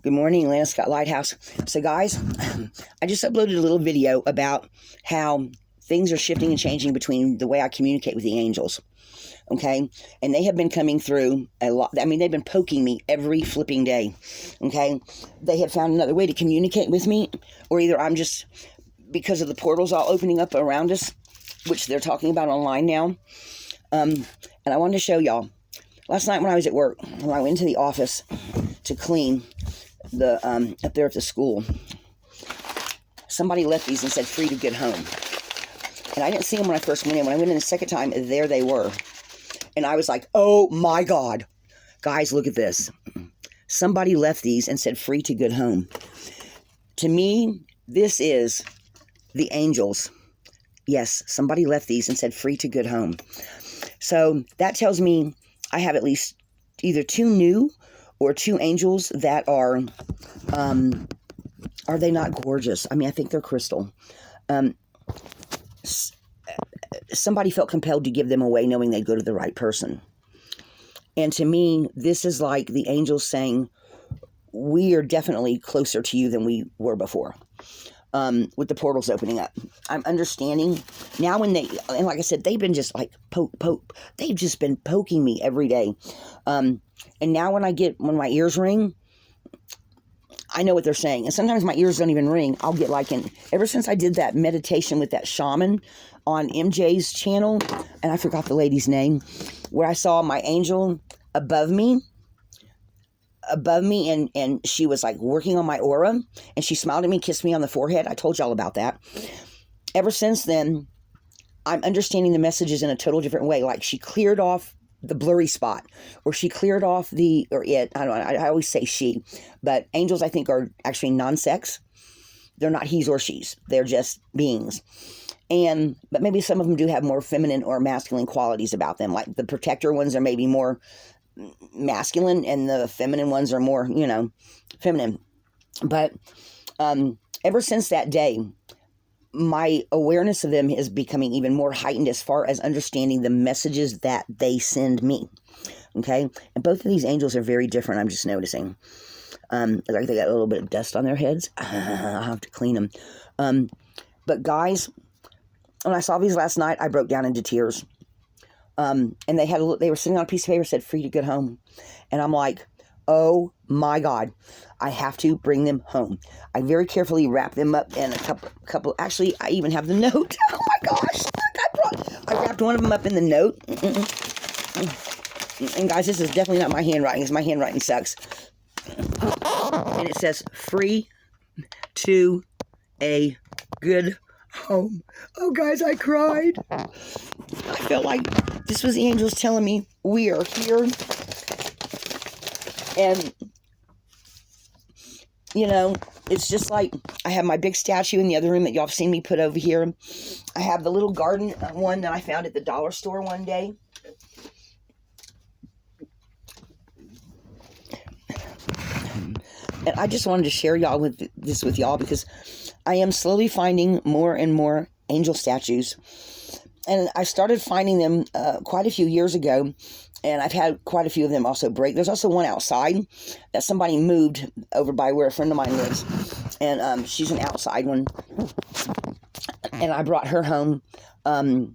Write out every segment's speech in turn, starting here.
Good morning, Lana Scott Lighthouse. So guys, I just uploaded a little video about how things are shifting and changing between the way I communicate with the angels. Okay? And they have been coming through a lot. I mean, they've been poking me every flipping day. Okay? They have found another way to communicate with me, or either I'm just, because of the portals all opening up around us, which they're talking about online now. And I wanted to show y'all. Last night when I was at work, when I went into the office to clean the up there at the school, somebody left these and said free to get home. And I didn't see them when I first went in. When I went in the second time, there they were. And I was like, oh my God. Guys, look at this. Somebody left these and said free to good home. To me, this is the angels. Yes, somebody left these and said free to good home. So that tells me I have at least either two new or two angels that are they not gorgeous? I mean, I think they're crystal. Somebody felt compelled to give them away knowing they'd go to the right person. And to me, this is like the angels saying, we are definitely closer to you than we were before. With the portals opening up. I'm understanding now and like I said, they've been just like poke. They've just been poking me every day. And now when my ears ring, I know what they're saying. And sometimes my ears don't even ring. I'll get like ever since I did that meditation with that shaman on MJ's channel, and I forgot the lady's name, where I saw my angel above me, and she was like working on my aura, and she smiled at me, kissed me on the forehead. I told y'all about that. Ever since then, I'm understanding the messages in a total different way. Like she cleared off the blurry spot, or she cleared off I don't know, I always say she, but angels I think are actually non-sex. They're not he's or she's. They're just beings. But maybe some of them do have more feminine or masculine qualities about them. Like the protector ones are maybe more masculine, and the feminine ones are more, feminine. But ever since that day, my awareness of them is becoming even more heightened as far as understanding the messages that they send me. Okay? And both of these angels are very different, I'm just noticing. Like they got a little bit of dust on their heads. I'll have to clean them. But guys, when I saw these last night, I broke down into tears. And they were sitting on a piece of paper that said free to get home. And I'm like, oh my God, I have to bring them home. I very carefully wrapped them up in a couple, actually, I even have the note. Oh my gosh, I wrapped one of them up in the note. And guys, this is definitely not my handwriting, because my handwriting sucks. And it says free to a good home. Oh guys, I cried. I felt like this was the angels telling me we are here. And it's just like I have my big statue in the other room that y'all have seen me put over here. I have the little garden one that I found at the dollar store one day. And I just wanted to share this with y'all because I am slowly finding more and more angel statues. And I started finding them quite a few years ago, and I've had quite a few of them also break. There's also one outside that somebody moved over by where a friend of mine lives, and she's an outside one. And I brought her home. The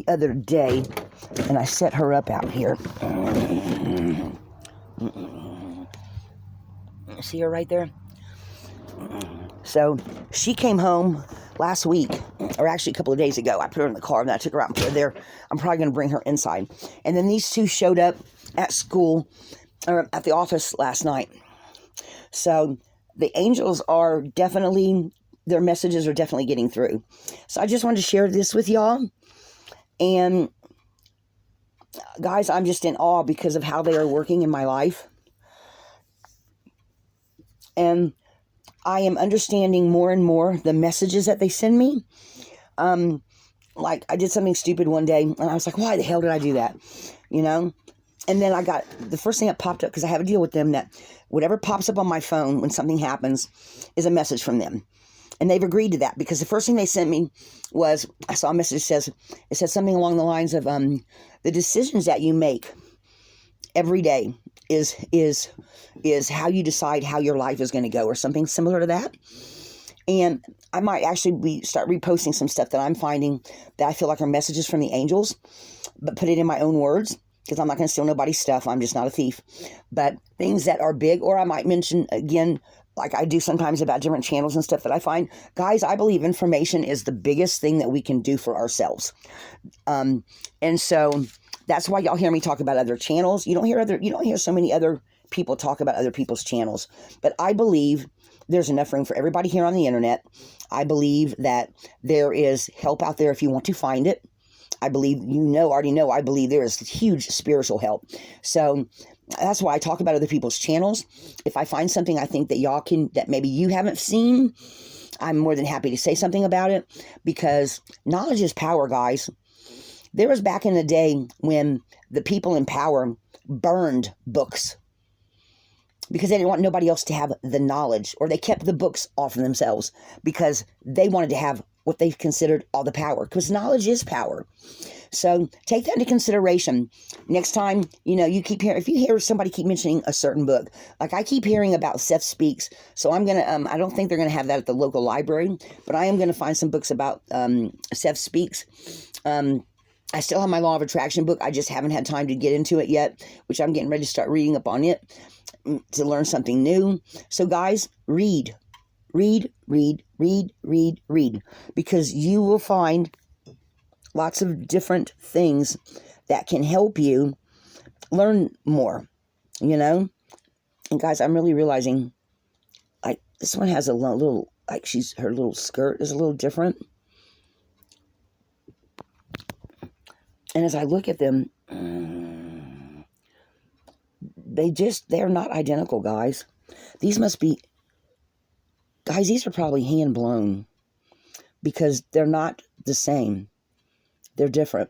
other day, and I set her up out here. See her right there? So she came home last week, or actually a couple of days ago. I put her in the car, and I took her out and put her there. I'm probably going to bring her inside. And then these two showed up at school, or at the office last night. So the angels are definitely, their messages are definitely getting through. So I just wanted to share this with y'all. And guys, I'm just in awe because of how they are working in my life. And I am understanding more and more the messages that they send me. Like I did something stupid one day, and I was like, why the hell did I do that? And then I got the first thing that popped up, because I have a deal with them that whatever pops up on my phone when something happens is a message from them. And they've agreed to that, because the first thing they sent me was, I saw a message that said something along the lines of, the decisions that you make every day is how you decide how your life is going to go, or something similar to that. And I might actually start reposting some stuff that I'm finding that I feel like are messages from the angels, but put it in my own words, because I'm not going to steal nobody's stuff. I'm just not a thief. But things that are big, or I might mention again, like I do sometimes about different channels and stuff that I find. Guys, I believe information is the biggest thing that we can do for ourselves. And so that's why y'all hear me talk about other channels. You don't hear so many other people talk about other people's channels. But I believe there's enough room for everybody here on the internet. I believe that there is help out there if you want to find it. I believe, already know, I believe there is huge spiritual help. So that's why I talk about other people's channels. If I find something I think that that maybe you haven't seen, I'm more than happy to say something about it, because knowledge is power, guys. There was back in the day when the people in power burned books because they didn't want nobody else to have the knowledge, or they kept the books off of themselves because they wanted to have what they considered all the power, because knowledge is power. So take that into consideration. Next time, you keep hearing, if you hear somebody keep mentioning a certain book, like I keep hearing about Seth Speaks. So I'm going to, I don't think they're going to have that at the local library, but I am going to find some books about Seth Speaks. I still have my Law of Attraction book. I just haven't had time to get into it yet, which I'm getting ready to start reading up on it to learn something new. So guys, read, because you will find lots of different things that can help you learn more, And guys, I'm really realizing, like, this one has a little, like, her little skirt is a little different. And as I look at them, they're not identical, guys. These are probably hand blown, because they're not the same. They're different.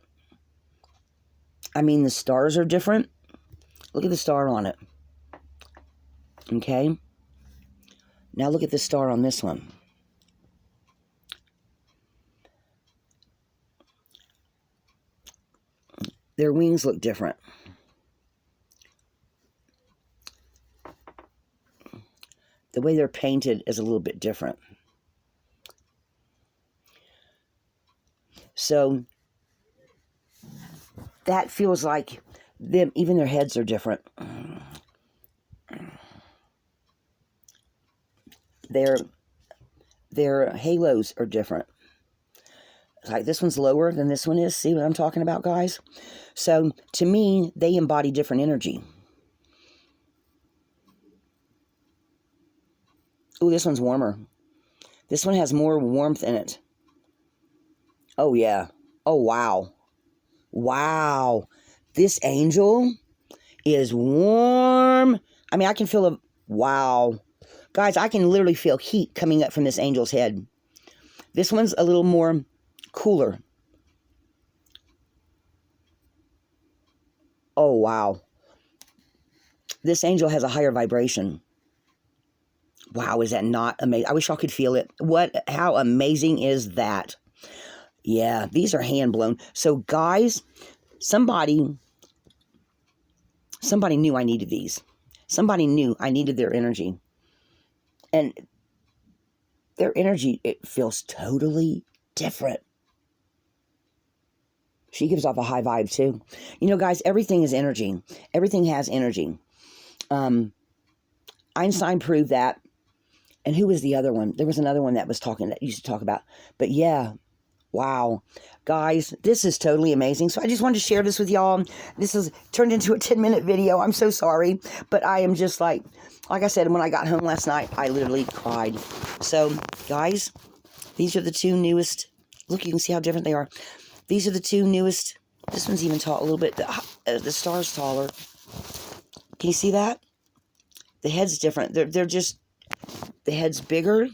I mean, the stars are different. Look at the star on it. Okay? Now look at the star on this one. Their wings look different. The way they're painted is a little bit different. So that feels like them, even their heads are different. Their halos are different. Like this one's lower than this one is. See what I'm talking about, guys? So to me, they embody different energy. Ooh, this one's warmer. This one has more warmth in it. Oh, yeah. Oh, wow. Wow. This angel is warm. I mean, I can feel wow. Guys, I can literally feel heat coming up from this angel's head. This one's a little more cooler. Oh, wow. This angel has a higher vibration. Wow, is that not amazing? I wish y'all could feel it. How amazing is that? Yeah, these are hand blown. So guys, somebody knew I needed these. Somebody knew I needed their energy. And their energy, it feels totally different. She gives off a high vibe too. Guys, everything is energy. Everything has energy. Einstein proved that. And who was the other one? There was another one that used to talk about. But yeah, wow. Guys, this is totally amazing. So I just wanted to share this with y'all. This has turned into a 10-minute video. I'm so sorry. But I am just like I said, when I got home last night, I literally cried. So, guys, these are the two newest. Look, you can see how different they are. These are the two newest. This one's even tall a little bit. The star's taller. Can you see that? The head's different. They're just, the head's bigger.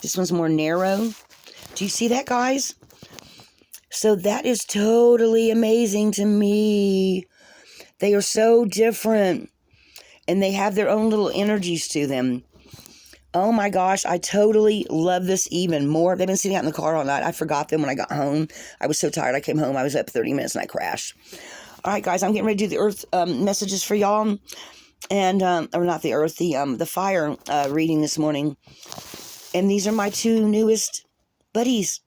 This one's more narrow. Do you see that, guys? So that is totally amazing to me. They are so different. And they have their own little energies to them. Oh my gosh, I totally love this even more. They've been sitting out in the car all night. I forgot them when I got home. I was so tired. I came home. I was up 30 minutes and I crashed. All right, guys, I'm getting ready to do the earth messages for y'all. and or not the earth, the fire reading this morning. And these are my two newest buddies.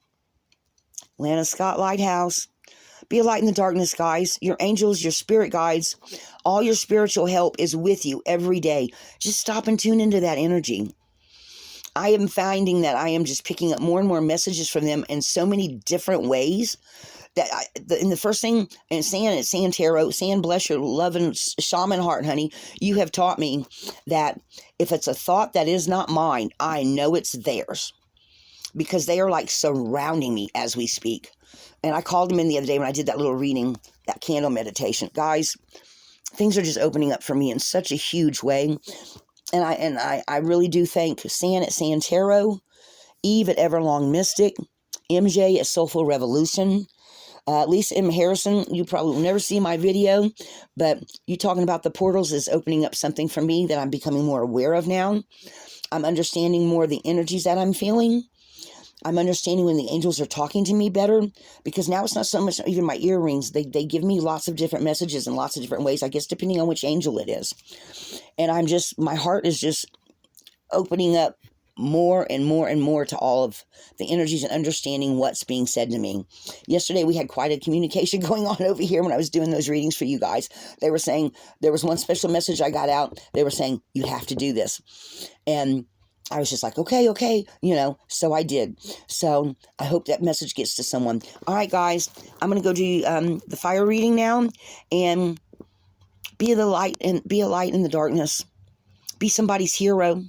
Lana Scott Lighthouse. Be a light in the darkness, guys. Your angels, your spirit guides, all your spiritual help is with you every day. Just stop and tune into that energy. I am finding that I am just picking up more and more messages from them in so many different ways. And the first thing, and San Tarot, San, bless your loving shaman heart, honey. You have taught me that if it's a thought that is not mine, I know it's theirs, because they are like surrounding me as we speak. And I called them in the other day when I did that little reading, that candle meditation. Guys, things are just opening up for me in such a huge way. And I really do thank San at San Tarot, Eve at Everlong Mystic, MJ at Soulful Revolution, Lisa M. Harrison. You probably will never see my video, but you talking about the portals is opening up something for me that I'm becoming more aware of now. I'm understanding more of the energies that I'm feeling. I'm understanding when the angels are talking to me better, because now it's not so much even my earrings. They give me lots of different messages in lots of different ways, I guess, depending on which angel it is. And my heart is just opening up more and more and more to all of the energies and understanding what's being said to me. Yesterday, we had quite a communication going on over here when I was doing those readings for you guys. They were saying, there was one special message I got out. They were saying, you have to do this. And I was just like, okay, so I did. So I hope that message gets to someone. All right, guys, I'm going to go do the fire reading now, and be a light in the darkness. Be somebody's hero.